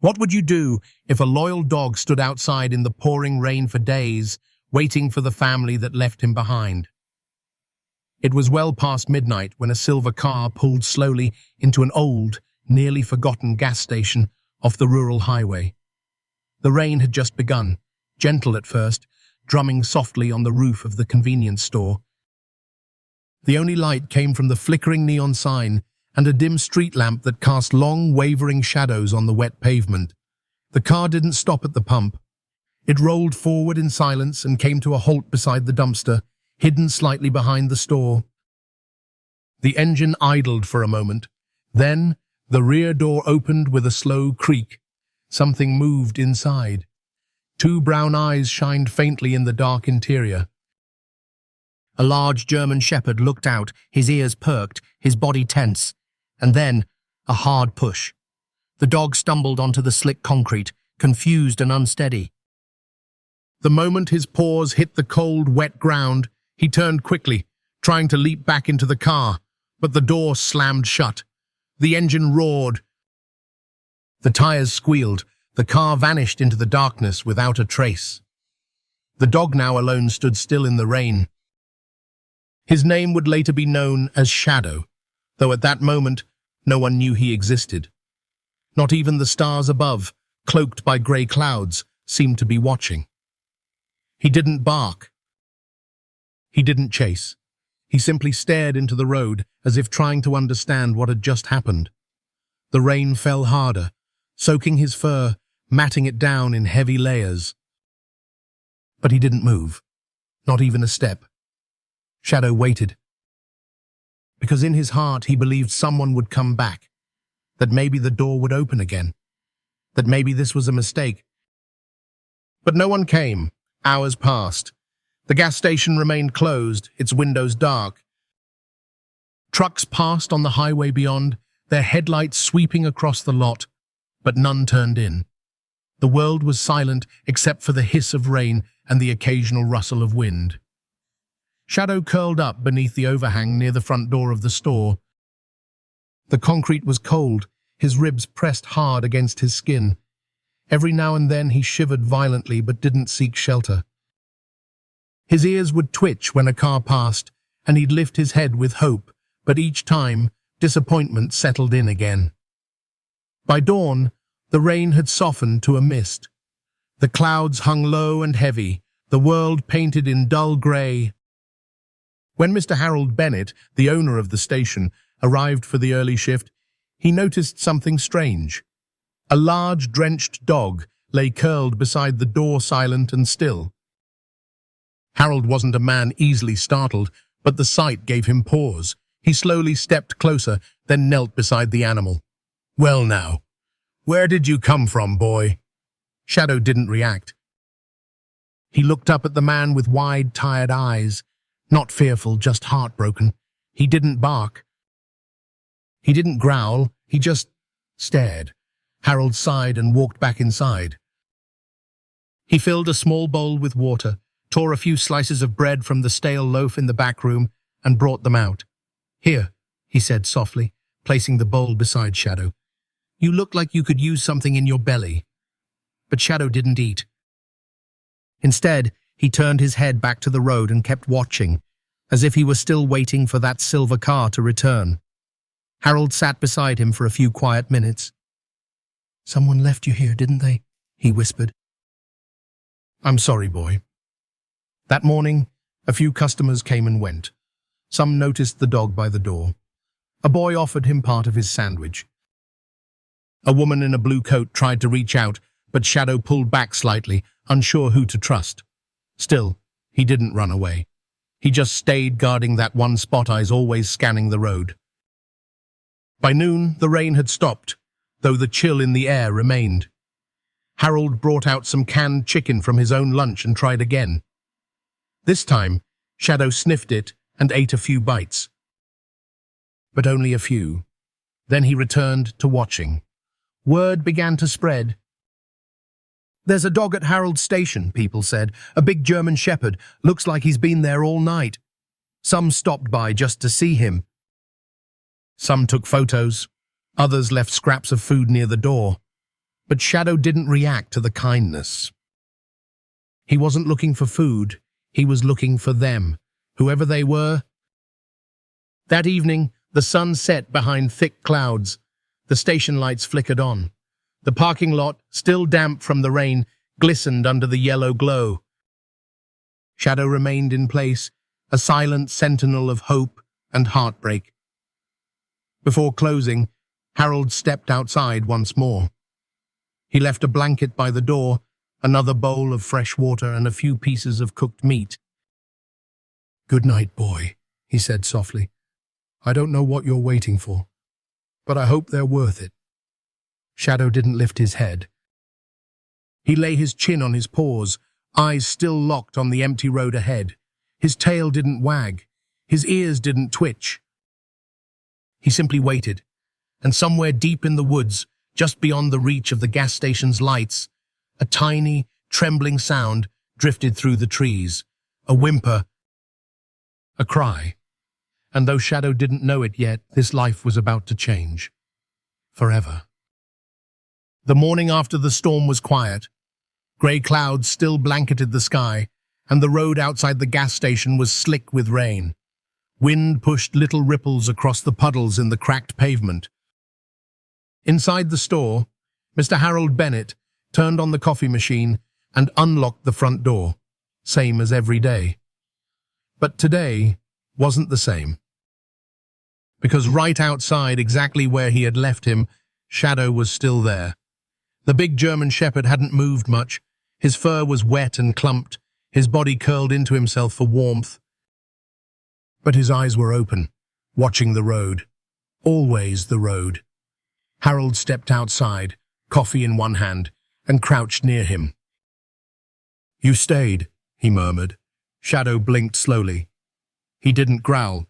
What would you do if a loyal dog stood outside in the pouring rain for days, waiting for the family that left him behind? It was well past midnight when a silver car pulled slowly into an old, nearly forgotten gas station off the rural highway. The rain had just begun, gentle at first, drumming softly on the roof of the convenience store. The only light came from the flickering neon sign and a dim street lamp that cast long, wavering shadows on the wet pavement. The car didn't stop at the pump. It rolled forward in silence and came to a halt beside the dumpster, hidden slightly behind the store. The engine idled for a moment. Then, the rear door opened with a slow creak. Something moved inside. Two brown eyes shined faintly in the dark interior. A large German shepherd looked out, his ears perked, his body tense. And then, a hard push. The dog stumbled onto the slick concrete, confused and unsteady. The moment his paws hit the cold, wet ground, he turned quickly, trying to leap back into the car, but the door slammed shut. The engine roared. The tires squealed. The car vanished into the darkness without a trace. The dog now alone stood still in the rain. His name would later be known as Shadow, though at that moment no one knew he existed. Not even the stars above, cloaked by grey clouds, seemed to be watching. He didn't bark. He didn't chase. He simply stared into the road as if trying to understand what had just happened. The rain fell harder, soaking his fur, matting it down in heavy layers. But he didn't move, not even a step. Shadow waited. Because in his heart he believed someone would come back, that maybe the door would open again, that maybe this was a mistake. But no one came. Hours passed. The gas station remained closed, its windows dark. Trucks passed on the highway beyond, their headlights sweeping across the lot, but none turned in. The world was silent except for the hiss of rain and the occasional rustle of wind. Shadow curled up beneath the overhang near the front door of the store. The concrete was cold, his ribs pressed hard against his skin. Every now and then he shivered violently but didn't seek shelter. His ears would twitch when a car passed, and he'd lift his head with hope, but each time, disappointment settled in again. By dawn, the rain had softened to a mist. The clouds hung low and heavy, the world painted in dull grey. When Mr. Harold Bennett, the owner of the station, arrived for the early shift, he noticed something strange. A large, drenched dog lay curled beside the door, silent and still. Harold wasn't a man easily startled, but the sight gave him pause. He slowly stepped closer, then knelt beside the animal. "Well now, where did you come from, boy?" Shadow didn't react. He looked up at the man with wide, tired eyes, not fearful, just heartbroken. He didn't bark. He didn't growl, he just stared. Harold sighed and walked back inside. He filled a small bowl with water, tore a few slices of bread from the stale loaf in the back room, and brought them out. "Here," he said softly, placing the bowl beside Shadow. "You look like you could use something in your belly." But Shadow didn't eat. Instead, he turned his head back to the road and kept watching, as if he were still waiting for that silver car to return. Harold sat beside him for a few quiet minutes. "Someone left you here, didn't they?" he whispered. "I'm sorry, boy." That morning, a few customers came and went. Some noticed the dog by the door. A boy offered him part of his sandwich. A woman in a blue coat tried to reach out, but Shadow pulled back slightly, unsure who to trust. Still, he didn't run away. He just stayed guarding that one spot, eyes always scanning the road. By noon, the rain had stopped, though the chill in the air remained. Harold brought out some canned chicken from his own lunch and tried again. This time, Shadow sniffed it and ate a few bites. But only a few. Then he returned to watching. Word began to spread. "There's a dog at Harold's station," people said. "A big German shepherd. Looks like he's been there all night." Some stopped by just to see him. Some took photos. Others left scraps of food near the door. But Shadow didn't react to the kindness. He wasn't looking for food, he was looking for them, whoever they were. That evening, the sun set behind thick clouds. The station lights flickered on. The parking lot, still damp from the rain, glistened under the yellow glow. Shadow remained in place, a silent sentinel of hope and heartbreak. Before closing, Harold stepped outside once more. He left a blanket by the door, another bowl of fresh water and a few pieces of cooked meat. "Good night, boy," he said softly. "I don't know what you're waiting for, but I hope they're worth it." Shadow didn't lift his head. He lay his chin on his paws, eyes still locked on the empty road ahead. His tail didn't wag. His ears didn't twitch. He simply waited, and somewhere deep in the woods, just beyond the reach of the gas station's lights, a tiny, trembling sound drifted through the trees. A whimper, a cry. And though Shadow didn't know it yet, this life was about to change. Forever. The morning after the storm was quiet. Grey clouds still blanketed the sky, and the road outside the gas station was slick with rain. Wind pushed little ripples across the puddles in the cracked pavement. Inside the store, Mr. Harold Bennett turned on the coffee machine and unlocked the front door, same as every day. But today wasn't the same. Because right outside, exactly where he had left him, Shadow was still there. The big German shepherd hadn't moved much. His fur was wet and clumped, his body curled into himself for warmth. But his eyes were open, watching the road. Always the road. Harold stepped outside, coffee in one hand, and crouched near him. "You stayed," he murmured. Shadow blinked slowly. He didn't growl.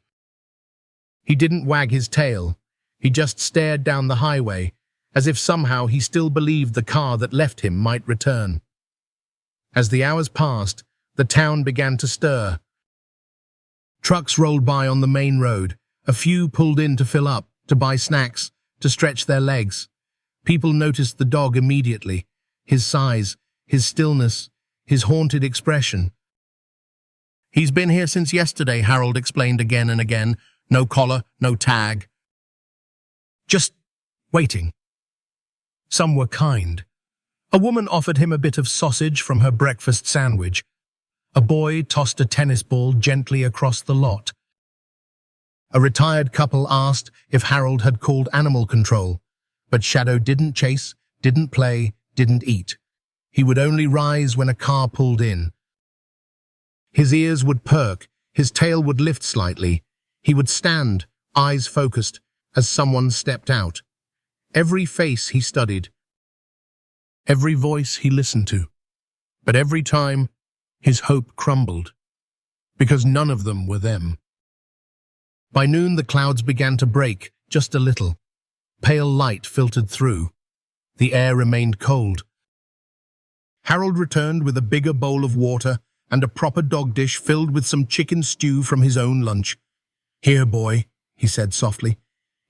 He didn't wag his tail. He just stared down the highway, as if somehow he still believed the car that left him might return. As the hours passed, the town began to stir. Trucks rolled by on the main road. A few pulled in to fill up, to buy snacks, to stretch their legs. People noticed the dog immediately. His size, his stillness, his haunted expression. "He's been here since yesterday," Harold explained again and again. "No collar, no tag. Just waiting." Some were kind. A woman offered him a bit of sausage from her breakfast sandwich. A boy tossed a tennis ball gently across the lot. A retired couple asked if Harold had called animal control, but Shadow didn't chase, didn't play, didn't eat. He would only rise when a car pulled in. His ears would perk, his tail would lift slightly. He would stand, eyes focused, as someone stepped out. Every face he studied. Every voice he listened to. But every time, his hope crumbled, because none of them were them. By noon, the clouds began to break, just a little. Pale light filtered through. The air remained cold. Harold returned with a bigger bowl of water and a proper dog dish filled with some chicken stew from his own lunch. "Here, boy," he said softly.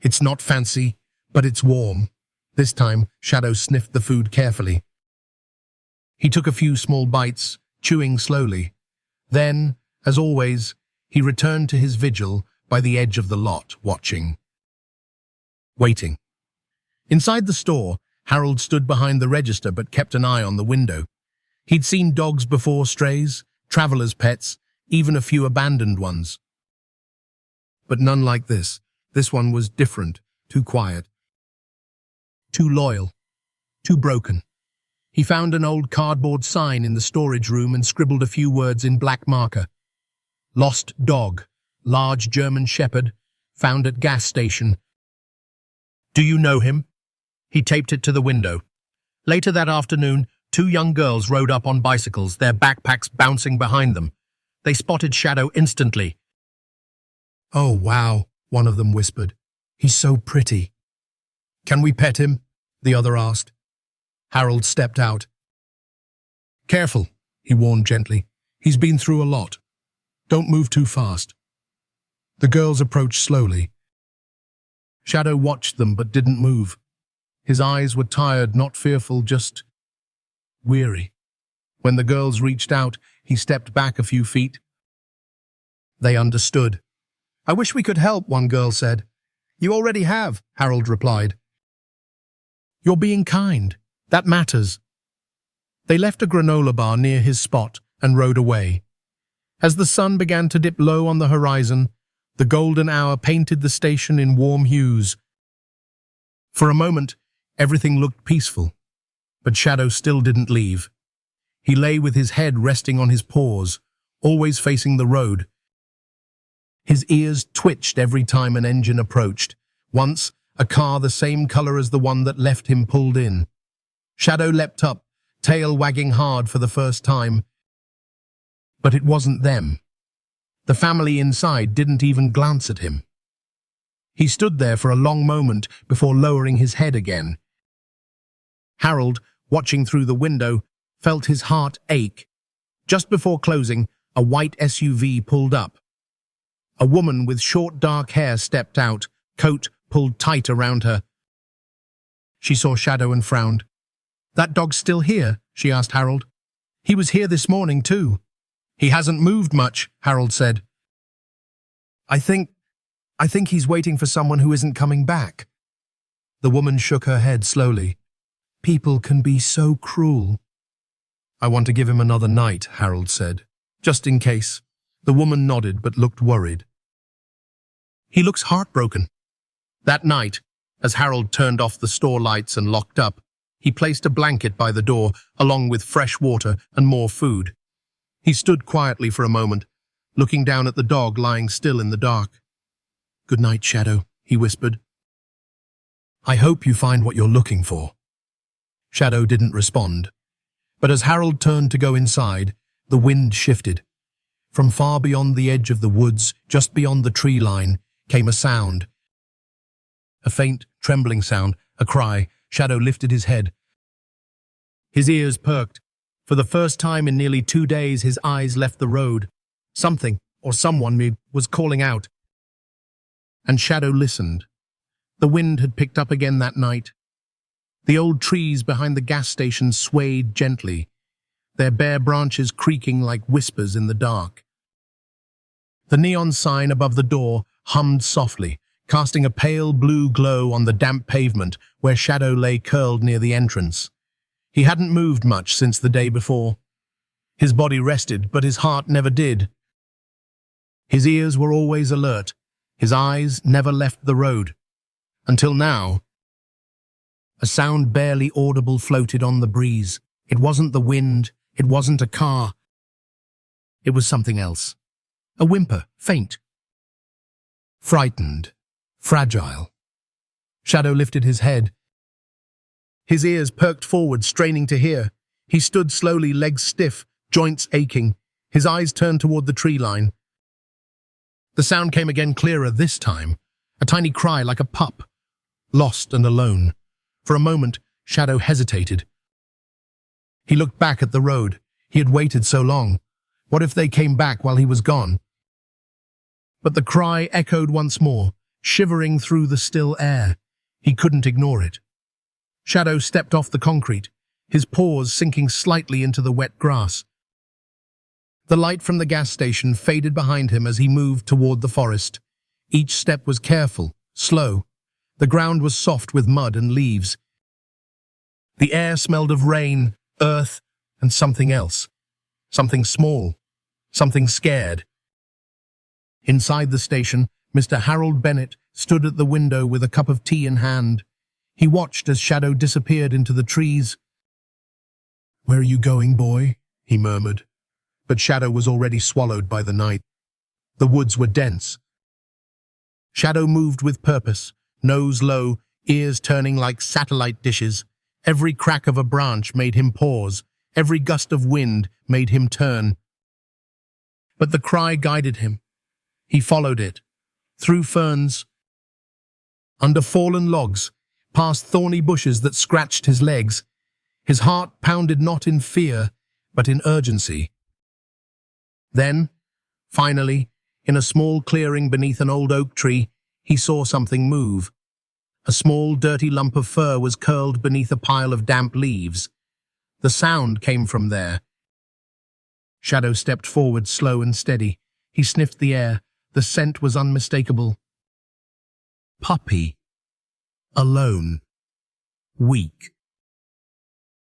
"It's not fancy, but it's warm." This time, Shadow sniffed the food carefully. He took a few small bites, chewing slowly. Then, as always, he returned to his vigil by the edge of the lot, watching. Waiting. Inside the store, Harold stood behind the register but kept an eye on the window. He'd seen dogs before, strays, travelers' pets, even a few abandoned ones. But none like this. This one was different, too quiet. Too loyal. Too broken. He found an old cardboard sign in the storage room and scribbled a few words in black marker. "Lost dog, large German shepherd, found at gas station. Do you know him?" He taped it to the window. Later that afternoon, 2 young girls rode up on bicycles, their backpacks bouncing behind them. They spotted Shadow instantly. "Oh, wow," one of them whispered. "He's so pretty." "Can we pet him?" the other asked. Harold stepped out. "Careful," he warned gently. "He's been through a lot. Don't move too fast." The girls approached slowly. Shadow watched them but didn't move. His eyes were tired, not fearful, just weary. When the girls reached out, he stepped back a few feet. They understood. "I wish we could help," one girl said. "You already have," Harold replied. "You're being kind. That matters." They left a granola bar near his spot and rode away. As the sun began to dip low on the horizon, the golden hour painted the station in warm hues. For a moment, everything looked peaceful, but Shadow still didn't leave. He lay with his head resting on his paws, always facing the road. His ears twitched every time an engine approached. Once, a car the same color as the one that left him pulled in. Shadow leapt up, tail wagging hard for the first time. But it wasn't them. The family inside didn't even glance at him. He stood there for a long moment before lowering his head again. Harold, watching through the window, felt his heart ache. Just before closing, a white SUV pulled up. A woman with short dark hair stepped out, coat pulled tight around her. She saw Shadow and frowned. "That dog's still here?" she asked Harold. "He was here this morning too." "He hasn't moved much," Harold said. I think he's waiting for someone who isn't coming back." The woman shook her head slowly. "People can be so cruel." "I want to give him another night," Harold said. "Just in case." The woman nodded but looked worried. "He looks heartbroken." That night, as Harold turned off the store lights and locked up, he placed a blanket by the door, along with fresh water and more food. He stood quietly for a moment, looking down at the dog lying still in the dark. "Good night, Shadow," he whispered. "I hope you find what you're looking for." Shadow didn't respond. But as Harold turned to go inside, the wind shifted. From far beyond the edge of the woods, just beyond the tree line, came a sound. A faint, trembling sound, a cry. Shadow lifted his head. His ears perked. For the first time in nearly 2 days, his eyes left the road. Something, or someone, was calling out. And Shadow listened. The wind had picked up again that night. The old trees behind the gas station swayed gently, their bare branches creaking like whispers in the dark. The neon sign above the door hummed softly, casting a pale blue glow on the damp pavement where Shadow lay curled near the entrance. He hadn't moved much since the day before. His body rested, but his heart never did. His ears were always alert. His eyes never left the road. Until now. A sound barely audible floated on the breeze. It wasn't the wind. It wasn't a car. It was something else. A whimper, faint. Frightened. Fragile. Shadow lifted his head. His ears perked forward, straining to hear. He stood slowly, legs stiff, joints aching. His eyes turned toward the tree line. The sound came again, clearer this time. A tiny cry like a pup. Lost and alone. For a moment, Shadow hesitated. He looked back at the road. He had waited so long. What if they came back while he was gone? But the cry echoed once more, shivering through the still air. He couldn't ignore it. Shadow stepped off the concrete, his paws sinking slightly into the wet grass. The light from the gas station faded behind him as he moved toward the forest. Each step was careful, slow. The ground was soft with mud and leaves. The air smelled of rain, earth, and something else. Something small. Something scared. Inside the station, Mr. Harold Bennett stood at the window with a cup of tea in hand. He watched as Shadow disappeared into the trees. "Where are you going, boy?" he murmured. But Shadow was already swallowed by the night. The woods were dense. Shadow moved with purpose, nose low, ears turning like satellite dishes. Every crack of a branch made him pause. Every gust of wind made him turn. But the cry guided him. He followed it. Through ferns, under fallen logs, past thorny bushes that scratched his legs. His heart pounded not in fear, but in urgency. Then, finally, in a small clearing beneath an old oak tree, he saw something move. A small, dirty lump of fur was curled beneath a pile of damp leaves. The sound came from there. Shadow stepped forward, slow and steady. He sniffed the air. The scent was unmistakable. Puppy. Alone. Weak.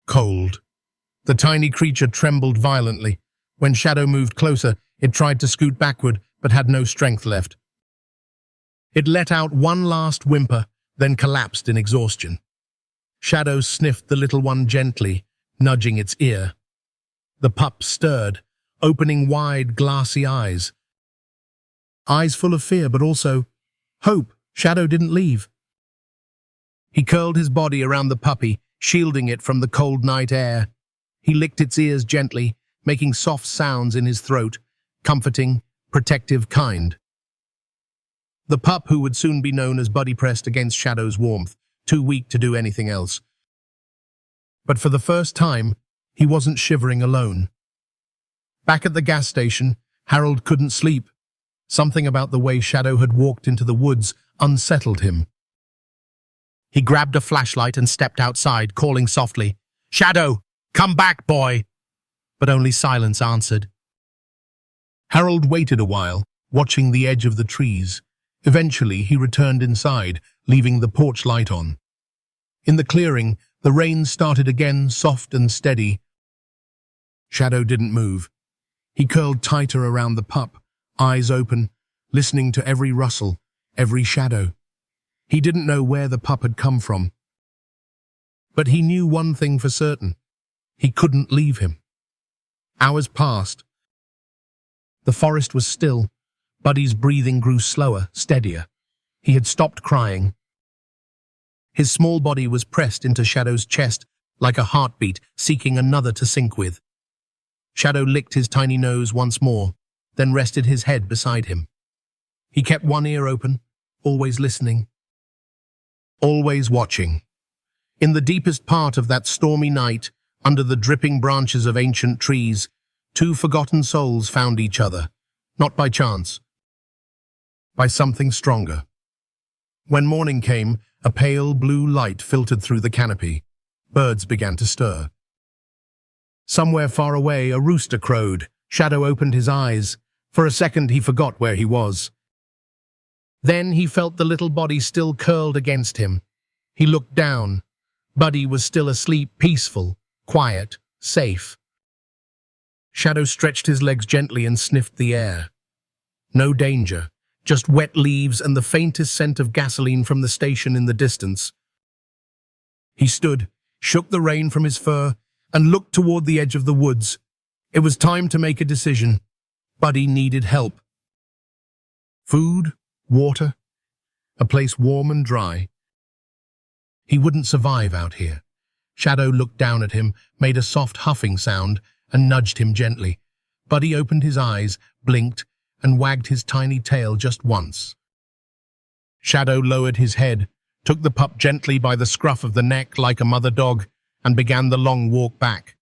Cold. The tiny creature trembled violently. When Shadow moved closer, it tried to scoot backward, but had no strength left. It let out one last whimper, then collapsed in exhaustion. Shadow sniffed the little one gently, nudging its ear. The pup stirred, opening wide, glassy eyes. Eyes full of fear, but also hope. Shadow didn't leave. He curled his body around the puppy, shielding it from the cold night air. He licked its ears gently, making soft sounds in his throat, comforting, protective, kind. The pup, who would soon be known as Buddy, pressed against Shadow's warmth, too weak to do anything else. But for the first time, he wasn't shivering alone. Back at the gas station, Harold couldn't sleep. Something about the way Shadow had walked into the woods unsettled him. He grabbed a flashlight and stepped outside, calling softly, "Shadow, come back, boy!" But only silence answered. Harold waited a while, watching the edge of the trees. Eventually, he returned inside, leaving the porch light on. In the clearing, the rain started again, soft and steady. Shadow didn't move. He curled tighter around the pup, eyes open, listening to every rustle, every shadow. He didn't know where the pup had come from. But he knew one thing for certain. He couldn't leave him. Hours passed. The forest was still. Buddy's breathing grew slower, steadier. He had stopped crying. His small body was pressed into Shadow's chest like a heartbeat, seeking another to sync with. Shadow licked his tiny nose once more, then rested his head beside him. He kept one ear open, always listening, always watching. In the deepest part of that stormy night, under the dripping branches of ancient trees, two forgotten souls found each other, not by chance, by something stronger. When morning came, a pale blue light filtered through the canopy. Birds began to stir. Somewhere far away, a rooster crowed. Shadow opened his eyes. For a second, he forgot where he was. Then he felt the little body still curled against him. He looked down. Buddy was still asleep, peaceful, quiet, safe. Shadow stretched his legs gently and sniffed the air. No danger, just wet leaves and the faintest scent of gasoline from the station in the distance. He stood, shook the rain from his fur, and looked toward the edge of the woods. It was time to make a decision. Buddy needed help. Food, water, a place warm and dry. He wouldn't survive out here. Shadow looked down at him, made a soft huffing sound, and nudged him gently. Buddy opened his eyes, blinked, and wagged his tiny tail just once. Shadow lowered his head, took the pup gently by the scruff of the neck like a mother dog, and began the long walk back.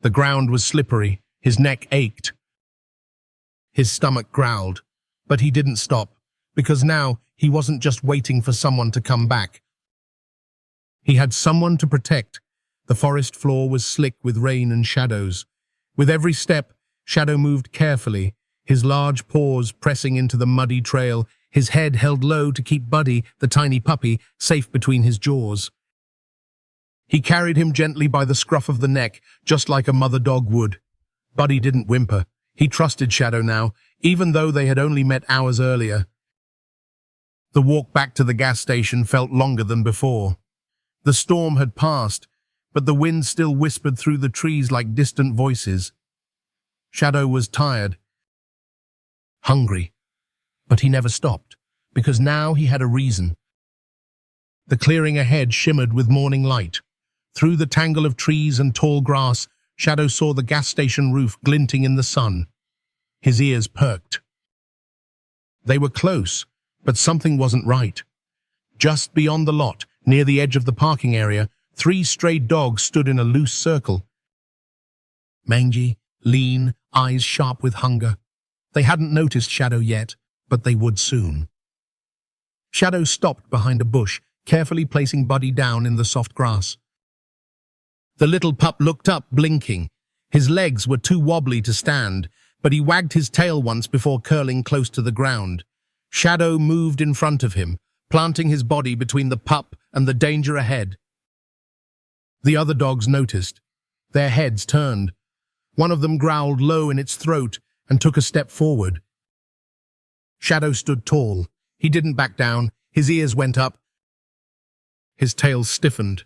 The ground was slippery, his neck ached. His stomach growled, but he didn't stop, because now he wasn't just waiting for someone to come back. He had someone to protect. The forest floor was slick with rain and shadows. With every step, Shadow moved carefully, his large paws pressing into the muddy trail, his head held low to keep Buddy, the tiny puppy, safe between his jaws. He carried him gently by the scruff of the neck, just like a mother dog would. Buddy didn't whimper. He trusted Shadow now, even though they had only met hours earlier. The walk back to the gas station felt longer than before. The storm had passed, but the wind still whispered through the trees like distant voices. Shadow was tired, hungry, but he never stopped, because now he had a reason. The clearing ahead shimmered with morning light. Through the tangle of trees and tall grass, Shadow saw the gas station roof glinting in the sun. His ears perked. They were close, but something wasn't right. Just beyond the lot, near the edge of the parking area, 3 stray dogs stood in a loose circle. Mangy, lean, eyes sharp with hunger. They hadn't noticed Shadow yet, but they would soon. Shadow stopped behind a bush, carefully placing Buddy down in the soft grass. The little pup looked up, blinking. His legs were too wobbly to stand, but he wagged his tail once before curling close to the ground. Shadow moved in front of him, planting his body between the pup and the danger ahead. The other dogs noticed. Their heads turned. One of them growled low in its throat and took a step forward. Shadow stood tall. He didn't back down. His ears went up. His tail stiffened.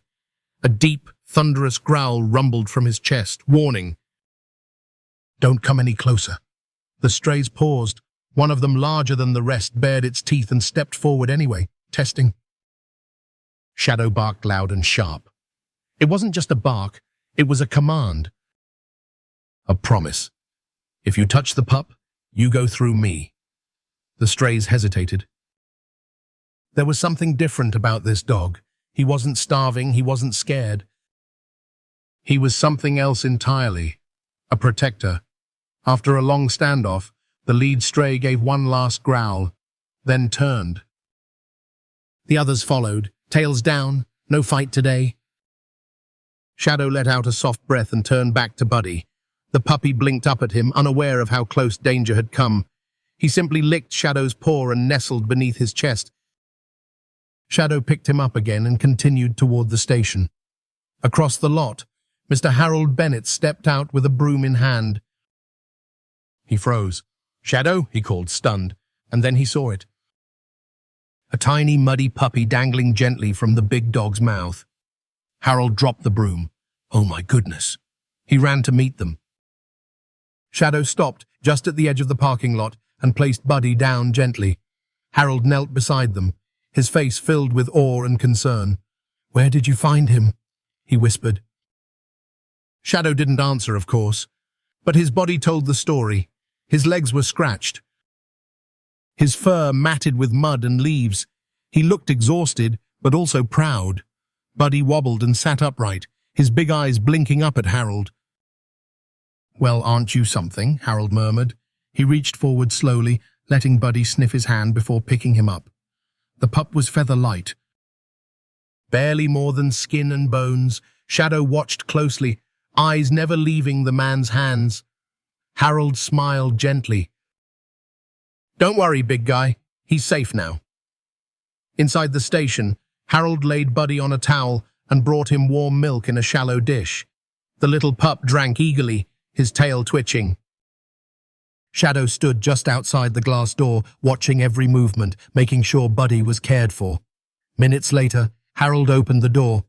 A deep, thunderous growl rumbled from his chest, warning. "Don't come any closer." The strays paused. One of them, larger than the rest, bared its teeth and stepped forward anyway, testing. Shadow barked loud and sharp. It wasn't just a bark, it was a command. A promise. If you touch the pup, you go through me. The strays hesitated. There was something different about this dog. He wasn't starving, he wasn't scared. He was something else entirely. A protector. After a long standoff, the lead stray gave one last growl, then turned. The others followed, tails down, no fight today. Shadow let out a soft breath and turned back to Buddy. The puppy blinked up at him, unaware of how close danger had come. He simply licked Shadow's paw and nestled beneath his chest. Shadow picked him up again and continued toward the station. Across the lot, Mr. Harold Bennett stepped out with a broom in hand. He froze. "Shadow," he called, stunned, and then he saw it. A tiny, muddy puppy dangling gently from the big dog's mouth. Harold dropped the broom. Oh my goodness. He ran to meet them. Shadow stopped just at the edge of the parking lot and placed Buddy down gently. Harold knelt beside them, his face filled with awe and concern. "Where did you find him?" he whispered. Shadow didn't answer, of course, but his body told the story. His legs were scratched, his fur matted with mud and leaves. He looked exhausted, but also proud. Buddy wobbled and sat upright, his big eyes blinking up at Harold. "Well, aren't you something?" Harold murmured. He reached forward slowly, letting Buddy sniff his hand before picking him up. The pup was feather-light, barely more than skin and bones. Shadow watched closely, eyes never leaving the man's hands. Harold smiled gently. "Don't worry, big guy. He's safe now." Inside the station, Harold laid Buddy on a towel and brought him warm milk in a shallow dish. The little pup drank eagerly, his tail twitching. Shadow stood just outside the glass door, watching every movement, making sure Buddy was cared for. Minutes later, Harold opened the door.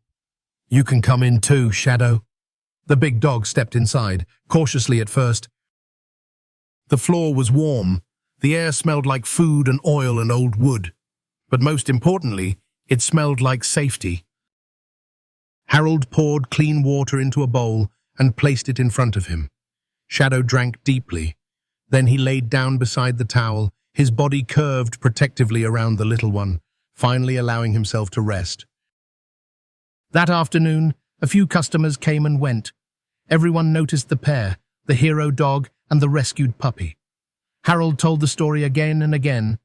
"You can come in too, Shadow." The big dog stepped inside, cautiously at first. The floor was warm. The air smelled like food and oil and old wood. But most importantly, it smelled like safety. Harold poured clean water into a bowl and placed it in front of him. Shadow drank deeply. Then he laid down beside the towel, his body curved protectively around the little one, finally allowing himself to rest. That afternoon, a few customers came and went. Everyone noticed the pair, the hero dog and the rescued puppy. Harold told the story again and again.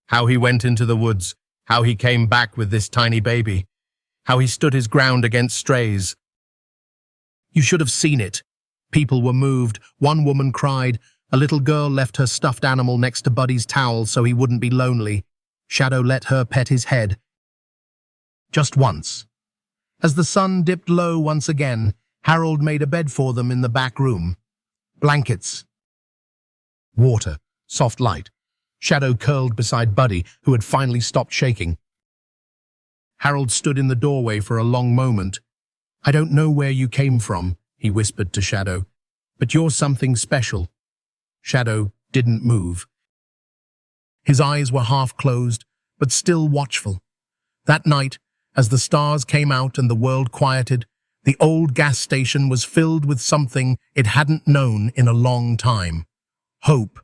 How he went into the woods, how he came back with this tiny baby, how he stood his ground against strays. You should have seen it. People were moved. One woman cried. A little girl left her stuffed animal next to Buddy's towel so he wouldn't be lonely. Shadow let her pet his head. Just once. As the sun dipped low once again, Harold made a bed for them in the back room. Blankets. Water. Soft light. Shadow curled beside Buddy, who had finally stopped shaking. Harold stood in the doorway for a long moment. "I don't know where you came from," he whispered to Shadow, "but you're something special." Shadow didn't move. His eyes were half closed, but still watchful. That night, as the stars came out and the world quieted, the old gas station was filled with something it hadn't known in a long time. Hope.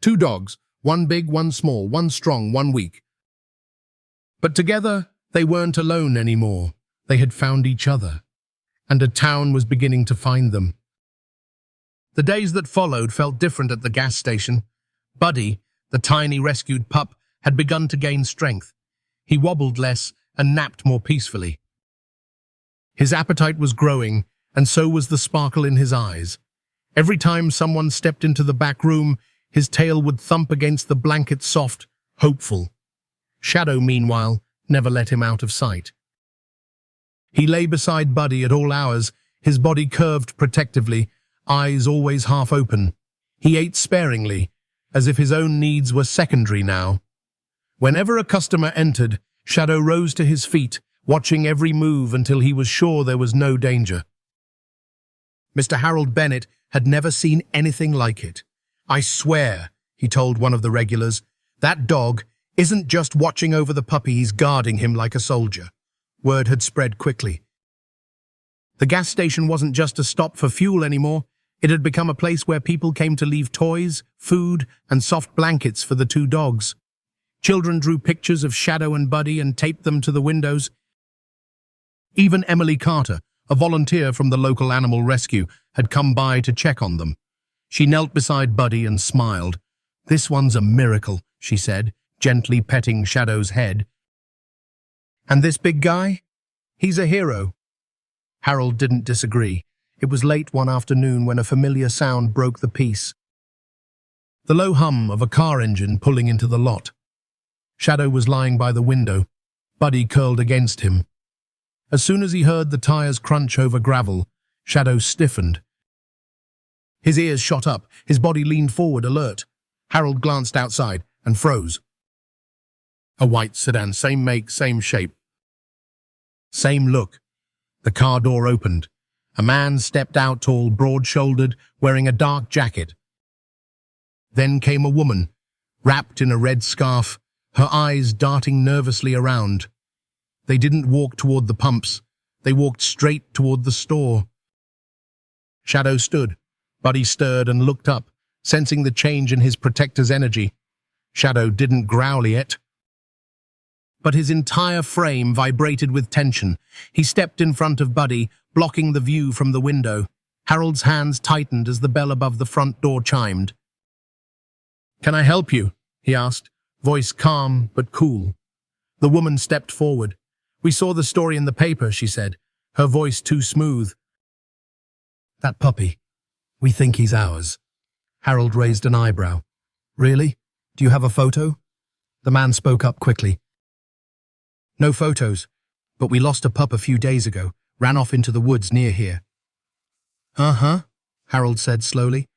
2 dogs, one big, one small, one strong, one weak. But together, they weren't alone anymore. They had found each other, and a town was beginning to find them. The days that followed felt different at the gas station. Buddy, the tiny rescued pup, had begun to gain strength. He wobbled less and napped more peacefully. His appetite was growing, and so was the sparkle in his eyes. Every time someone stepped into the back room, his tail would thump against the blanket, soft, hopeful. Shadow, meanwhile, never let him out of sight. He lay beside Buddy at all hours, his body curved protectively, eyes always half open. He ate sparingly, as if his own needs were secondary now. Whenever a customer entered, Shadow rose to his feet, watching every move until he was sure there was no danger. Mr. Harold Bennett had never seen anything like it. "I swear," he told one of the regulars, "that dog isn't just watching over the puppy, he's guarding him like a soldier." Word had spread quickly. The gas station wasn't just a stop for fuel anymore. It had become a place where people came to leave toys, food, and soft blankets for the two dogs. Children drew pictures of Shadow and Buddy and taped them to the windows. Even Emily Carter, a volunteer from the local animal rescue, had come by to check on them. She knelt beside Buddy and smiled. "This one's a miracle," she said, gently petting Shadow's head. "And this big guy? He's a hero." Harold didn't disagree. It was late one afternoon when a familiar sound broke the peace. The low hum of a car engine pulling into the lot. Shadow was lying by the window, Buddy curled against him. As soon as he heard the tires crunch over gravel, Shadow stiffened. His ears shot up, his body leaned forward, alert. Harold glanced outside and froze. A white sedan, same make, same shape. Same look. The car door opened. A man stepped out, tall, broad-shouldered, wearing a dark jacket. Then came a woman, wrapped in a red scarf, her eyes darting nervously around. They didn't walk toward the pumps. They walked straight toward the store. Shadow stood. Buddy stirred and looked up, sensing the change in his protector's energy. Shadow didn't growl yet, but his entire frame vibrated with tension. He stepped in front of Buddy, blocking the view from the window. Harold's hands tightened as the bell above the front door chimed. "Can I help you?" he asked, voice calm but cool. The woman stepped forward. "We saw the story in the paper," she said, her voice too smooth. "That puppy. We think he's ours." Harold raised an eyebrow. "Really? Do you have a photo?" The man spoke up quickly. "No photos, but we lost a pup a few days ago, ran off into the woods near here." "Uh-huh," Harold said slowly.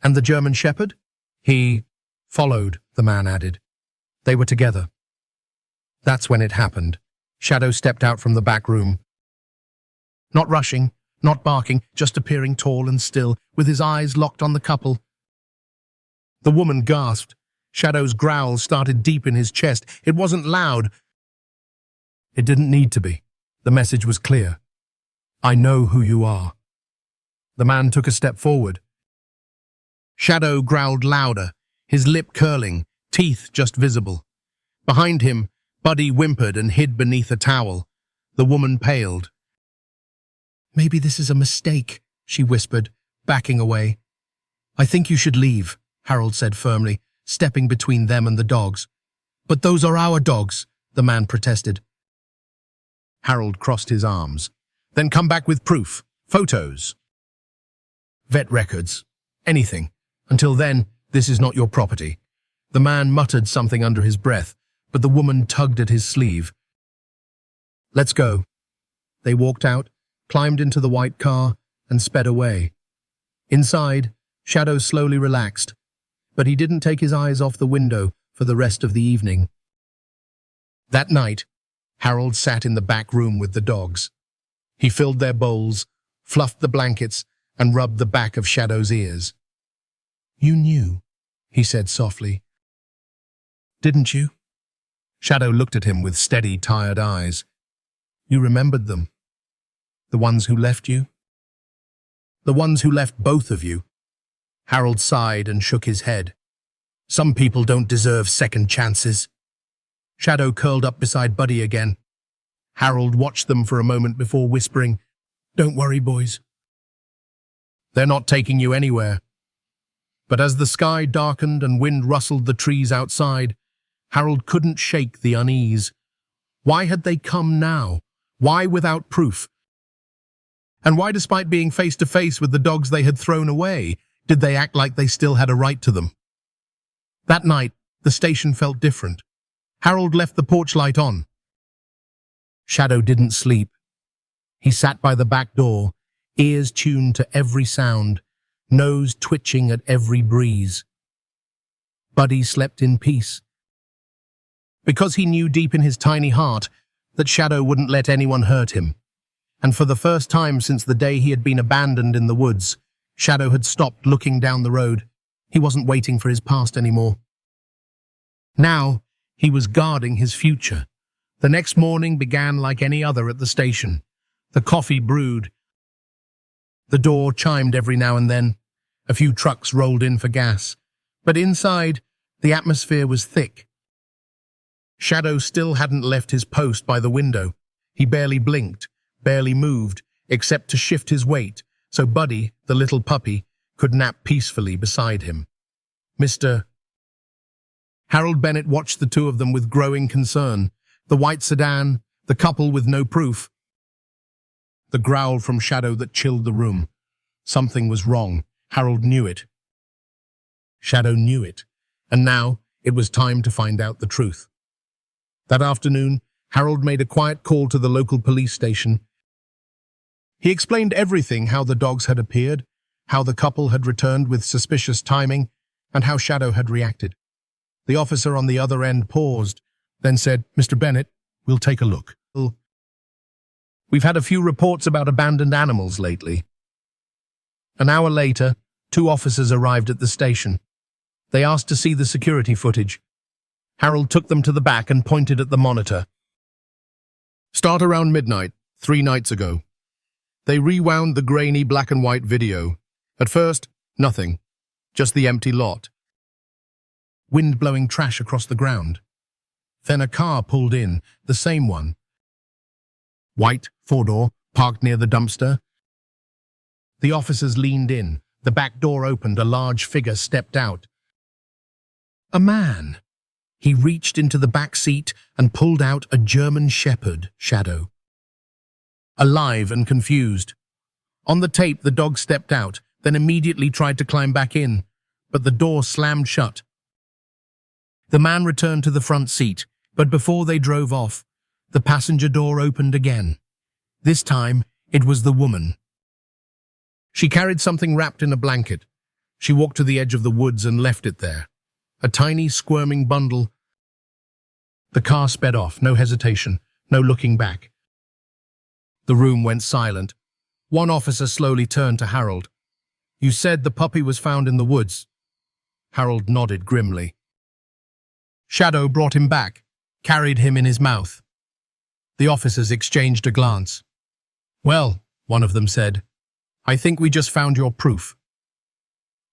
"And the German Shepherd?" "He followed," the man added. "They were together." That's when it happened. Shadow stepped out from the back room. Not rushing, not barking, just appearing tall and still, with his eyes locked on the couple. The woman gasped. Shadow's growl started deep in his chest. It wasn't loud. It didn't need to be. The message was clear. "I know who you are." The man took a step forward. Shadow growled louder, his lip curling, teeth just visible. Behind him, Buddy whimpered and hid beneath a towel. The woman paled. "Maybe this is a mistake," she whispered, backing away. "I think you should leave," Harold said firmly, stepping between them and the dogs. "But those are our dogs," the man protested. Harold crossed his arms. "Then come back with proof, photos, vet records, anything. Until then, this is not your property." The man muttered something under his breath, but the woman tugged at his sleeve. "Let's go." They walked out, climbed into the white car, and sped away. Inside, Shadow slowly relaxed, but he didn't take his eyes off the window for the rest of the evening. That night, Harold sat in the back room with the dogs. He filled their bowls, fluffed the blankets, and rubbed the back of Shadow's ears. "You knew," he said softly. "Didn't you?" Shadow looked at him with steady, tired eyes. "You remembered them? The ones who left you?" "The ones who left both of you." Harold sighed and shook his head. "Some people don't deserve second chances." Shadow curled up beside Buddy again. Harold watched them for a moment before whispering, "Don't worry, boys. They're not taking you anywhere." But as the sky darkened and wind rustled the trees outside, Harold couldn't shake the unease. Why had they come now? Why without proof? And why, despite being face to face with the dogs they had thrown away, did they act like they still had a right to them? That night, the station felt different. Harold left the porch light on. Shadow didn't sleep. He sat by the back door, ears tuned to every sound, nose twitching at every breeze. Buddy slept in peace. Because he knew deep in his tiny heart that Shadow wouldn't let anyone hurt him. And for the first time since the day he had been abandoned in the woods, Shadow had stopped looking down the road. He wasn't waiting for his past anymore. Now, he was guarding his future. The next morning began like any other at the station. The coffee brewed. The door chimed every now and then. A few trucks rolled in for gas. But inside, the atmosphere was thick. Shadow still hadn't left his post by the window. He barely blinked, barely moved, except to shift his weight, so Buddy, the little puppy, could nap peacefully beside him. Mr. Harold Bennett watched the two of them with growing concern. The white sedan, the couple with no proof. The growl from Shadow that chilled the room. Something was wrong. Harold knew it. Shadow knew it. And now it was time to find out the truth. That afternoon, Harold made a quiet call to the local police station. He explained everything: how the dogs had appeared, how the couple had returned with suspicious timing, and how Shadow had reacted. The officer on the other end paused, then said, "Mr. Bennett, we'll take a look. We've had a few reports about abandoned animals lately." An hour later, 2 officers arrived at the station. They asked to see the security footage. Harold took them to the back and pointed at the monitor. "Start around midnight, 3 nights ago." They rewound the grainy black and white video. At first, nothing, just the empty lot. Wind blowing trash across the ground. Then a car pulled in, the same one. White, 4-door, parked near the dumpster. The officers leaned in. The back door opened. A large figure stepped out. A man. He reached into the back seat and pulled out a German Shepherd, Shadow. Alive and confused. On the tape, the dog stepped out, then immediately tried to climb back in, but the door slammed shut. The man returned to the front seat, but before they drove off, the passenger door opened again. This time, it was the woman. She carried something wrapped in a blanket. She walked to the edge of the woods and left it there. A tiny, squirming bundle. The car sped off, no hesitation, no looking back. The room went silent. One officer slowly turned to Harold. "You said the puppy was found in the woods." Harold nodded grimly. Shadow brought him back, carried him in his mouth. The officers exchanged a glance. "Well," one of them said, "I think we just found your proof."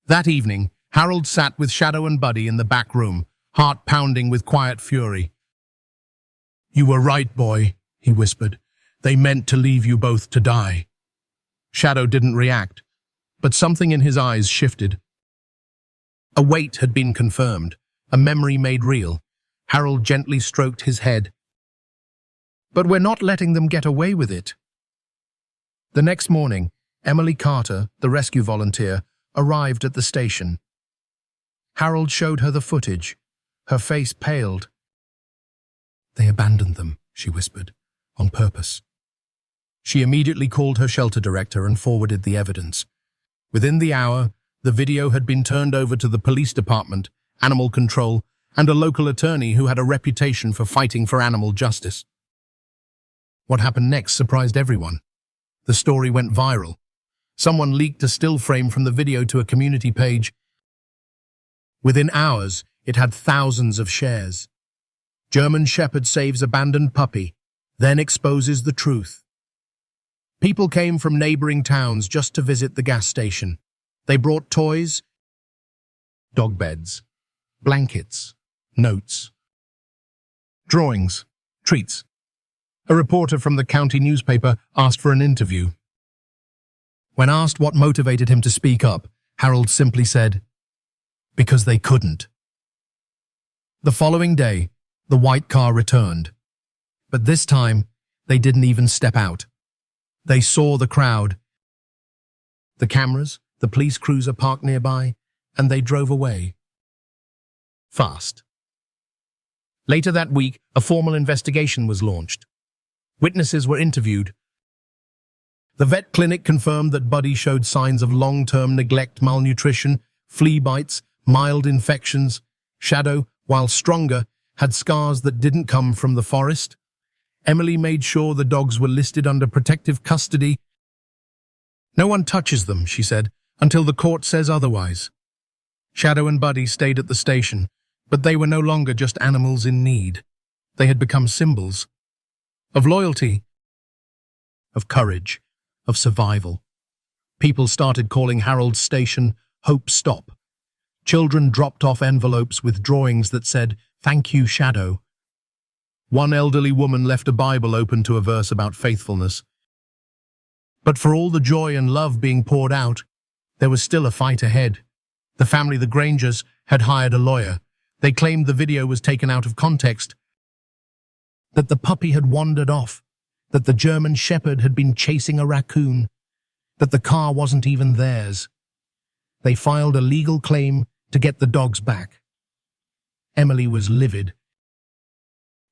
That evening, Harold sat with Shadow and Buddy in the back room, heart pounding with quiet fury. "You were right, boy," he whispered. "They meant to leave you both to die." Shadow didn't react, but something in his eyes shifted. A weight had been confirmed, a memory made real. Harold gently stroked his head. "But we're not letting them get away with it." The next morning, Emily Carter, the rescue volunteer, arrived at the station. Harold showed her the footage. Her face paled. "They abandoned them," she whispered, "on purpose." She immediately called her shelter director and forwarded the evidence. Within the hour, the video had been turned over to the police department, animal control, and a local attorney who had a reputation for fighting for animal justice. What happened next surprised everyone. The story went viral. Someone leaked a still frame from the video to a community page. Within hours, it had thousands of shares. German Shepherd saves abandoned puppy, then exposes the truth. People came from neighboring towns just to visit the gas station. They brought toys, dog beds, blankets, notes, drawings, treats. A reporter from the county newspaper asked for an interview. When asked what motivated him to speak up, Harold simply said, "Because they couldn't." The following day, The white car returned. But this time, they didn't even step out. They saw the crowd, the cameras, the police cruiser parked nearby, and they drove away. Fast. Later that week, a formal investigation was launched. Witnesses were interviewed. The vet clinic confirmed that Buddy showed signs of long-term neglect, malnutrition, flea bites, mild infections. Shadow, while stronger, had scars that didn't come from the forest. Emily made sure the dogs were listed under protective custody. "No one touches them," she said, "until the court says otherwise." Shadow and Buddy stayed at the station, but they were no longer just animals in need. They had become symbols of loyalty, of courage, of survival. People started calling Harold's station Hope Stop. Children dropped off envelopes with drawings that said, "Thank you, Shadow." One elderly woman left a Bible open to a verse about faithfulness. But for all the joy and love being poured out, there was still a fight ahead. The family, the Grangers, had hired a lawyer. They claimed the video was taken out of context, that the puppy had wandered off, that the German Shepherd had been chasing a raccoon, that the car wasn't even theirs. They filed a legal claim to get the dogs back. Emily was livid.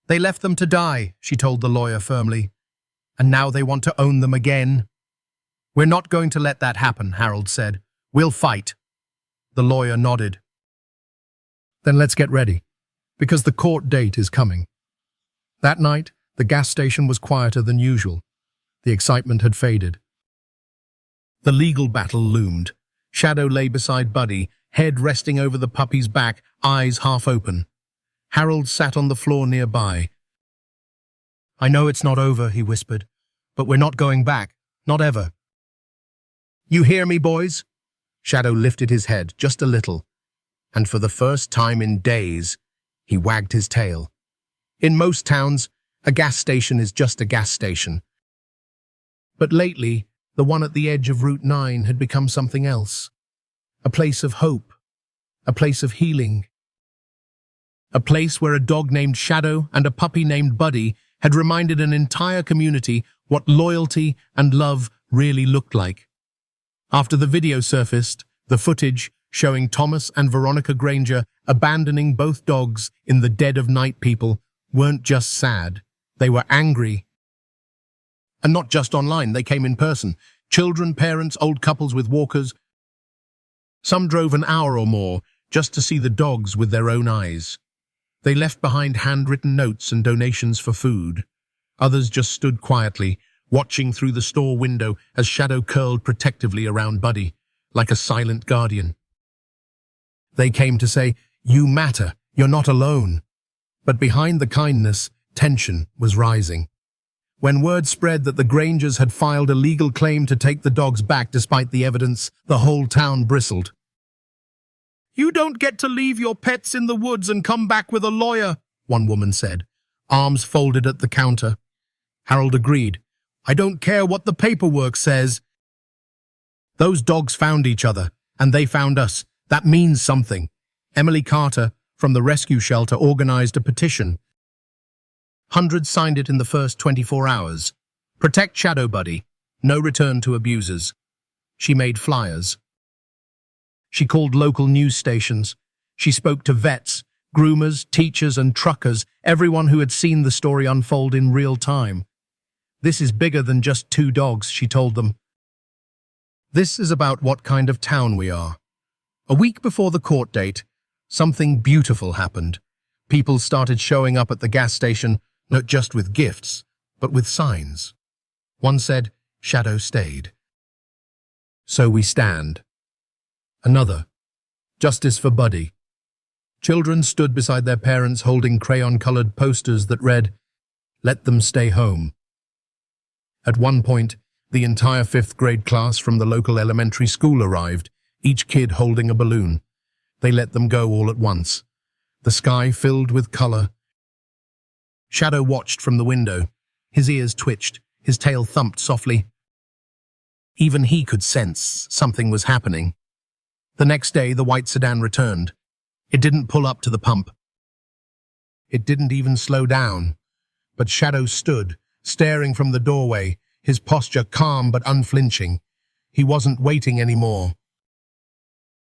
"They left them to die," she told the lawyer firmly, "and now they want to own them again." "We're not going to let that happen," Harold said. "We'll fight." The lawyer nodded. "Then let's get ready, because the court date is coming." That night, the gas station was quieter than usual. The excitement had faded. The legal battle loomed. Shadow lay beside Buddy, head resting over the puppy's back, eyes half open. Harold sat on the floor nearby. "I know it's not over," he whispered, "but we're not going back, not ever." "You hear me, boys?" Shadow lifted his head just a little, and for the first time in days, he wagged his tail. In most towns, a gas station is just a gas station. But lately, the one at the edge of Route 9 had become something else. A place of hope, a place of healing. A place where a dog named Shadow and a puppy named Buddy had reminded an entire community what loyalty and love really looked like. After the video surfaced, the footage showing Thomas and Veronica Granger abandoning both dogs in the dead of night, people weren't just sad, they were angry. And not just online, they came in person. Children, parents, old couples with walkers. Some drove an hour or more just to see the dogs with their own eyes. They left behind handwritten notes and donations for food. Others just stood quietly, watching through the store window as Shadow curled protectively around Buddy, like a silent guardian. They came to say, "You matter, you're not alone." But behind the kindness, tension was rising. When word spread that the Grangers had filed a legal claim to take the dogs back despite the evidence, the whole town bristled. "You don't get to leave your pets in the woods and come back with a lawyer," one woman said, arms folded at the counter. Harold agreed. "I don't care what the paperwork says. Those dogs found each other, and they found us. That means something." Emily Carter, from the rescue shelter, organized a petition. Hundreds signed it in the first 24 hours. "Protect Shadow, Buddy. No return to abusers." She made flyers. She called local news stations. She spoke to vets, groomers, teachers, and truckers, everyone who had seen the story unfold in real time. "This is bigger than just two dogs," she told them. "This is about what kind of town we are." A week before the court date, something beautiful happened. People started showing up at the gas station, not just with gifts, but with signs. One said, "Shadow stayed. So we stand." Another, "Justice for Buddy." Children stood beside their parents holding crayon-colored posters that read, "Let them stay home." At one point, the entire 5th grade class from the local elementary school arrived, each kid holding a balloon. They let them go all at once. The sky filled with color. Shadow watched from the window. His ears twitched, his tail thumped softly. Even he could sense something was happening. The next day, the white sedan returned. It didn't pull up to the pump. It didn't even slow down. But Shadow stood, staring from the doorway, his posture calm but unflinching. He wasn't waiting anymore.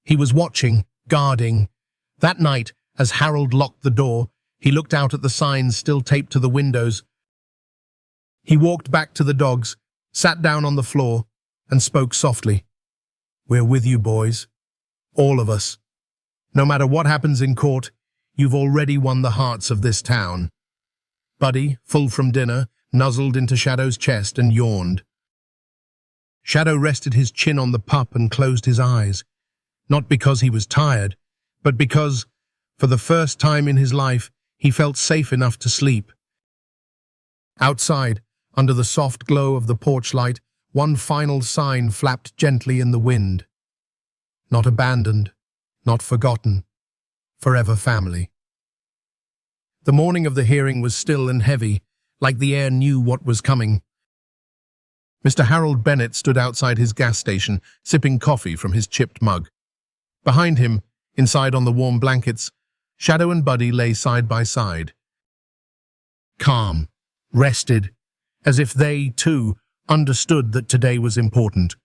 He was watching, guarding. That night, as Harold locked the door, he looked out at the signs still taped to the windows. He walked back to the dogs, sat down on the floor, and spoke softly. "We're with you, boys. All of us. No matter what happens in court, you've already won the hearts of this town." Buddy, full from dinner, nuzzled into Shadow's chest and yawned. Shadow rested his chin on the pup and closed his eyes, not because he was tired, but because, for the first time in his life, he felt safe enough to sleep. Outside, under the soft glow of the porch light, one final sign flapped gently in the wind. Not abandoned, not forgotten, forever family. The morning of the hearing was still and heavy, like the air knew what was coming. Mr. Harold Bennett stood outside his gas station, sipping coffee from his chipped mug. Behind him, inside on the warm blankets, Shadow and Buddy lay side by side. Calm, rested, as if they, too, understood that today was important.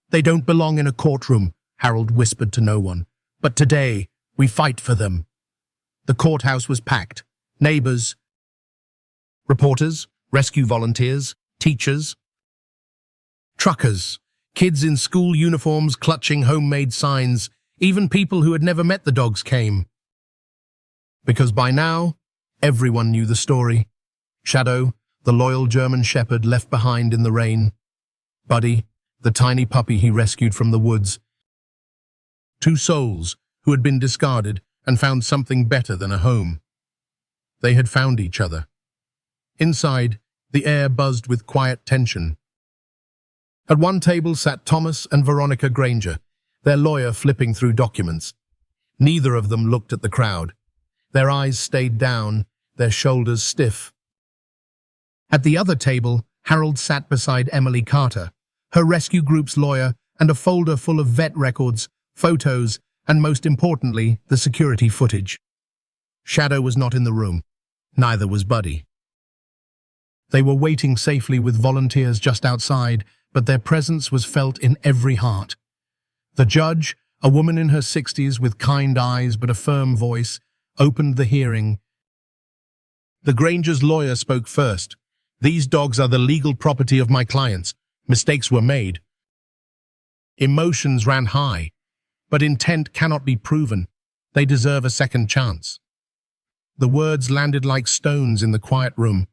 "They don't belong in a courtroom," Harold whispered to no one. "But today, we fight for them." The courthouse was packed. Neighbors, reporters, rescue volunteers, teachers, truckers, kids in school uniforms clutching homemade signs. Even people who had never met the dogs came. Because by now, everyone knew the story. Shadow, the loyal German shepherd left behind in the rain. Buddy, the tiny puppy he rescued from the woods. Two souls who had been discarded and found something better than a home. They had found each other. Inside, the air buzzed with quiet tension. At one table sat Thomas and Veronica Granger, their lawyer flipping through documents. Neither of them looked at the crowd. Their eyes stayed down, their shoulders stiff. At the other table, Harold sat beside Emily Carter, her rescue group's lawyer, and a folder full of vet records, photos, and most importantly, the security footage. Shadow was not in the room. Neither was Buddy. They were waiting safely with volunteers just outside, but their presence was felt in every heart. The judge, a woman in her 60s with kind eyes but a firm voice, opened the hearing. The Granger's lawyer spoke first. "These dogs are the legal property of my clients. Mistakes were made." Emotions ran high, but intent cannot be proven. They deserve a second chance. The words landed like stones in the quiet room.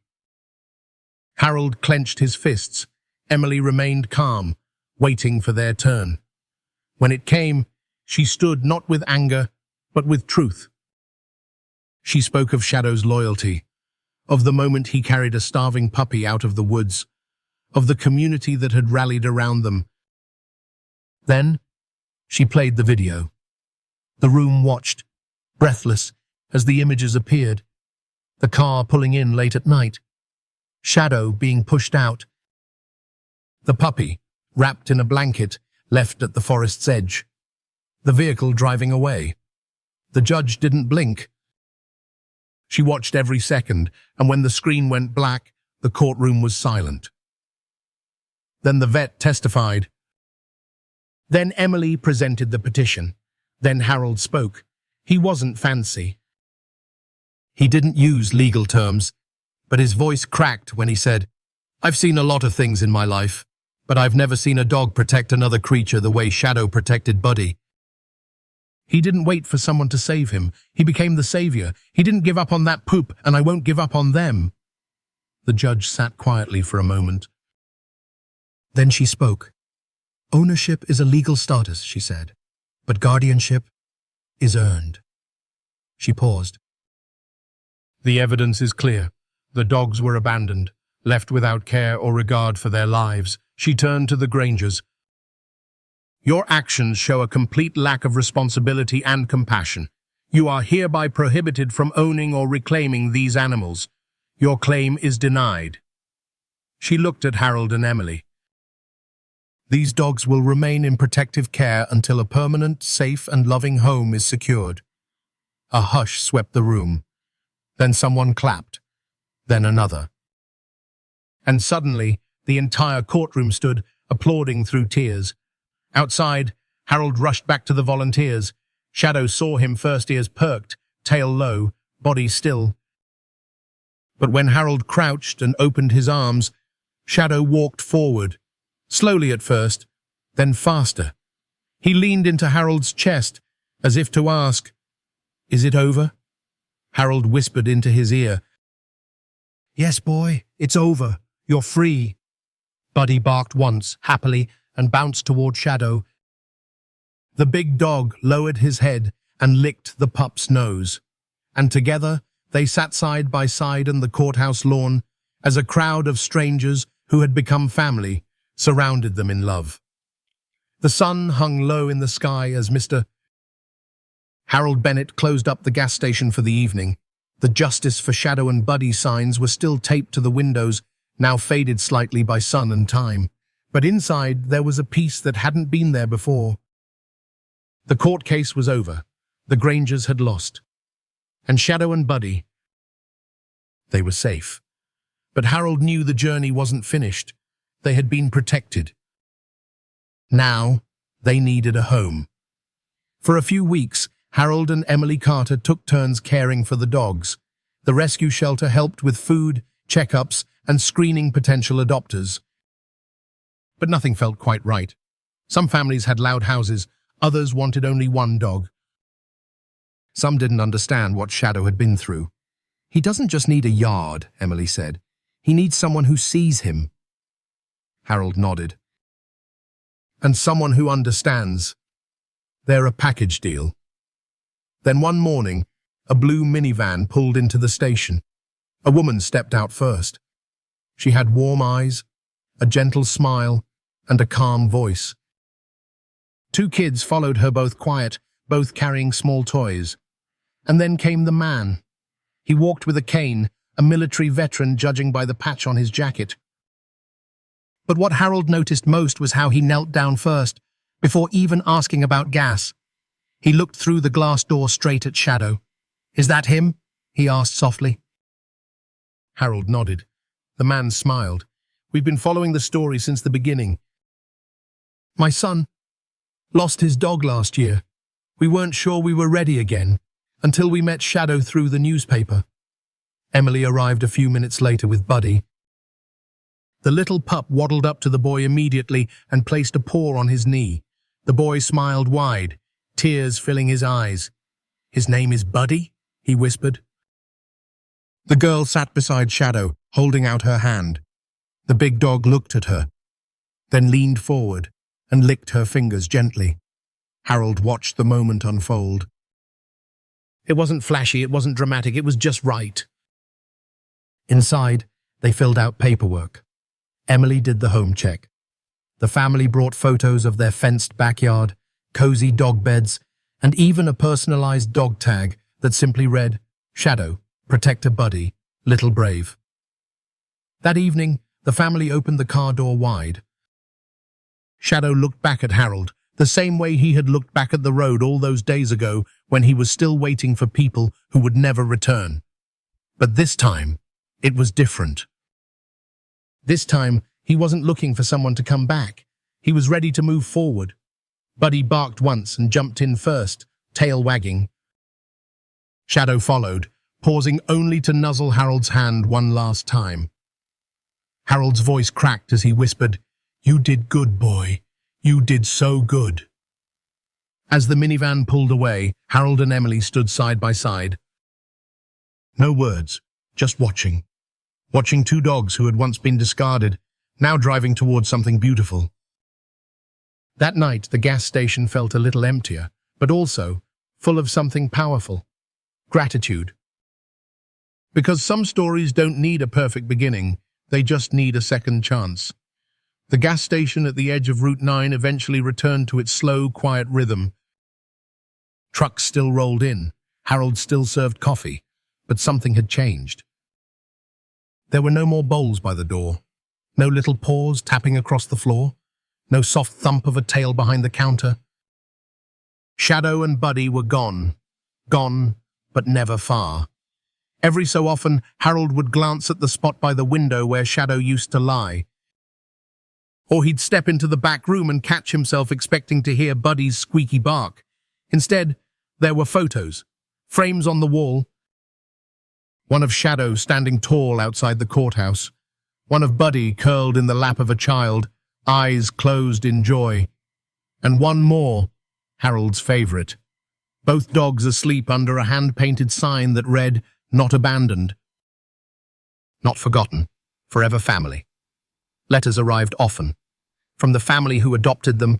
Harold clenched his fists. Emily remained calm, waiting for their turn. When it came, she stood not with anger, but with truth. She spoke of Shadow's loyalty, of the moment he carried a starving puppy out of the woods, of the community that had rallied around them. Then, she played the video. The room watched, breathless, as the images appeared. The car pulling in late at night. Shadow being pushed out. The puppy, wrapped in a blanket, left at the forest's edge. The vehicle driving away. The judge didn't blink. She watched every second, and when the screen went black, the courtroom was silent. Then the vet testified. Then Emily presented the petition. Then Harold spoke. He wasn't fancy. He didn't use legal terms, but his voice cracked when he said, "I've seen a lot of things in my life, but I've never seen a dog protect another creature the way Shadow protected Buddy." He didn't wait for someone to save him. He became the savior. He didn't give up on that poop, and I won't give up on them. The judge sat quietly for a moment. Then she spoke. "Ownership is a legal status," she said, "but guardianship is earned." She paused. The evidence is clear. The dogs were abandoned, left without care or regard for their lives. She turned to the Grangers. "Your actions show a complete lack of responsibility and compassion. You are hereby prohibited from owning or reclaiming these animals. Your claim is denied." She looked at Harold and Emily. "These dogs will remain in protective care until a permanent, safe and loving home is secured." A hush swept the room. Then someone clapped, then another. And suddenly, the entire courtroom stood, applauding through tears. Outside, Harold rushed back to the volunteers. Shadow saw him first, ears perked, tail low, body still. But when Harold crouched and opened his arms, Shadow walked forward, slowly at first, then faster. He leaned into Harold's chest, as if to ask, "Is it over?" Harold whispered into his ear, "Yes, boy, it's over. You're free." Buddy barked once, happily, and bounced toward Shadow. The big dog lowered his head and licked the pup's nose. And together, they sat side by side on the courthouse lawn as a crowd of strangers who had become family surrounded them in love. The sun hung low in the sky as Mr. Harold Bennett closed up the gas station for the evening. The Justice for Shadow and Buddy signs were still taped to the windows, now faded slightly by sun and time. But inside there was a peace that hadn't been there before. The court case was over. The Grangers had lost. And Shadow and Buddy, they were safe. But Harold knew the journey wasn't finished. They had been protected. Now, they needed a home. For a few weeks, Harold and Emily Carter took turns caring for the dogs. The rescue shelter helped with food, checkups, and screening potential adopters. But nothing felt quite right. Some families had loud houses, others wanted only one dog. Some didn't understand what Shadow had been through. "He doesn't just need a yard," Emily said. "He needs someone who sees him." Harold nodded. "And someone who understands. They're a package deal." Then one morning, a blue minivan pulled into the station. A woman stepped out first. She had warm eyes, a gentle smile, and a calm voice. Two kids followed her, both quiet, both carrying small toys. And then came the man. He walked with a cane, a military veteran judging by the patch on his jacket. But what Harold noticed most was how he knelt down first, before even asking about gas. He looked through the glass door straight at Shadow. "Is that him?" he asked softly. Harold nodded. The man smiled. "We've been following the story since the beginning. My son lost his dog last year. We weren't sure we were ready again, until we met Shadow through the newspaper." Emily arrived a few minutes later with Buddy. The little pup waddled up to the boy immediately and placed a paw on his knee. The boy smiled wide, tears filling his eyes. "His name is Buddy?" he whispered. The girl sat beside Shadow, holding out her hand. The big dog looked at her, then leaned forward and licked her fingers gently. Harold watched the moment unfold. It wasn't flashy, it wasn't dramatic, it was just right. Inside, they filled out paperwork. Emily did the home check. The family brought photos of their fenced backyard, cozy dog beds, and even a personalized dog tag that simply read, "Shadow, Protector Buddy, Little Brave." That evening, the family opened the car door wide. Shadow looked back at Harold, the same way he had looked back at the road all those days ago when he was still waiting for people who would never return. But this time, it was different. This time, he wasn't looking for someone to come back. He was ready to move forward. Buddy barked once and jumped in first, tail wagging. Shadow followed, pausing only to nuzzle Harold's hand one last time. Harold's voice cracked as he whispered, "You did good, boy. You did so good." As the minivan pulled away, Harold and Emily stood side by side. No words, just watching. Watching two dogs who had once been discarded, now driving towards something beautiful. That night, the gas station felt a little emptier, but also full of something powerful. Gratitude. Because some stories don't need a perfect beginning, they just need a second chance. The gas station at the edge of Route 9 eventually returned to its slow, quiet rhythm. Trucks still rolled in. Harold still served coffee, but something had changed. There were no more bowls by the door, no little paws tapping across the floor, no soft thump of a tail behind the counter. Shadow and Buddy were gone, but never far. Every so often, Harold would glance at the spot by the window where Shadow used to lie. Or he'd step into the back room and catch himself expecting to hear Buddy's squeaky bark. Instead, there were photos, frames on the wall. One of Shadow standing tall outside the courthouse. One of Buddy curled in the lap of a child, eyes closed in joy. And one more, Harold's favorite. Both dogs asleep under a hand-painted sign that read, "Not abandoned. Not forgotten. Forever family." Letters arrived often. From the family who adopted them.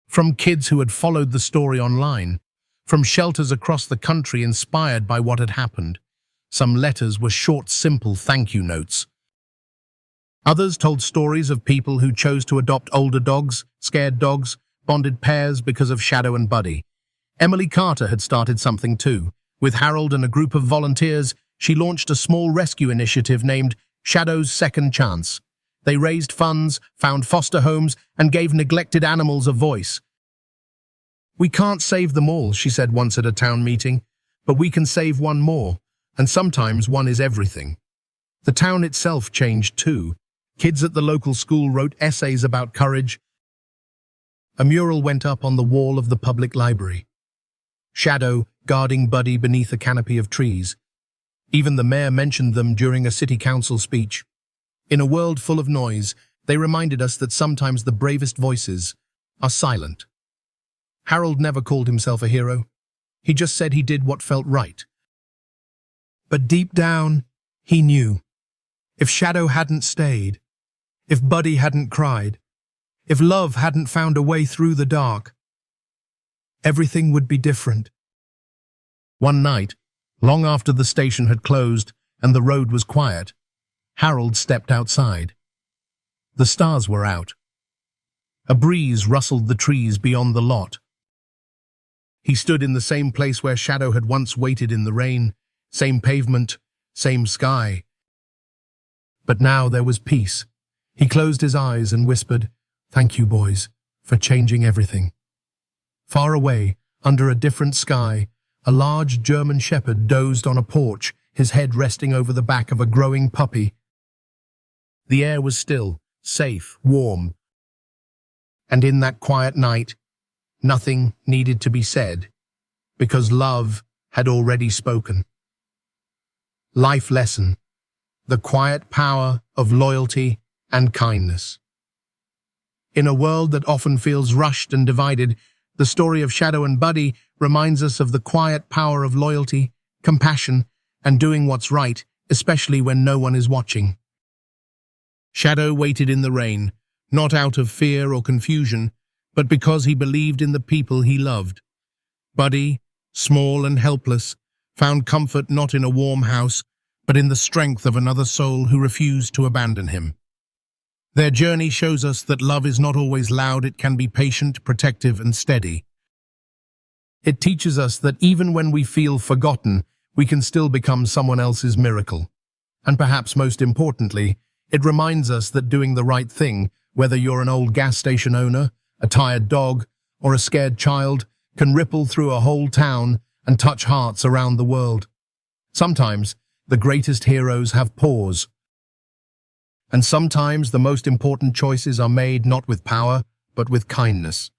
From kids who had followed the story online. From shelters across the country inspired by what had happened. Some letters were short, simple thank you notes. Others told stories of people who chose to adopt older dogs, scared dogs, bonded pairs because of Shadow and Buddy. Emily Carter had started something too. With Harold and a group of volunteers, she launched a small rescue initiative named Shadow's Second Chance. They raised funds, found foster homes, and gave neglected animals a voice. "We can't save them all," she said once at a town meeting, "but we can save one more, and sometimes one is everything." The town itself changed too. Kids at the local school wrote essays about courage. A mural went up on the wall of the public library. Shadow guarding Buddy beneath a canopy of trees. Even the mayor mentioned them during a city council speech. In a world full of noise, they reminded us that sometimes the bravest voices are silent. Harold never called himself a hero. He just said he did what felt right. But deep down, he knew. If Shadow hadn't stayed, if Buddy hadn't cried, if love hadn't found a way through the dark, everything would be different. One night, long after the station had closed and the road was quiet, Harold stepped outside. The stars were out. A breeze rustled the trees beyond the lot. He stood in the same place where Shadow had once waited in the rain, same pavement, same sky. But now there was peace. He closed his eyes and whispered, "Thank you, boys, for changing everything." Far away, under a different sky, a large German shepherd dozed on a porch, his head resting over the back of a growing puppy. The air was still, safe, warm. And in that quiet night, nothing needed to be said, because love had already spoken. Life lesson: the quiet power of loyalty and kindness. In a world that often feels rushed and divided, the story of Shadow and Buddy reminds us of the quiet power of loyalty, compassion, and doing what's right, especially when no one is watching. Shadow waited in the rain, not out of fear or confusion, but because he believed in the people he loved. Buddy, small and helpless, found comfort not in a warm house, but in the strength of another soul who refused to abandon him. Their journey shows us that love is not always loud, it can be patient, protective, and steady. It teaches us that even when we feel forgotten, we can still become someone else's miracle. And perhaps most importantly, it reminds us that doing the right thing, whether you're an old gas station owner, a tired dog, or a scared child, can ripple through a whole town and touch hearts around the world. Sometimes, the greatest heroes have pause. And sometimes the most important choices are made not with power, but with kindness.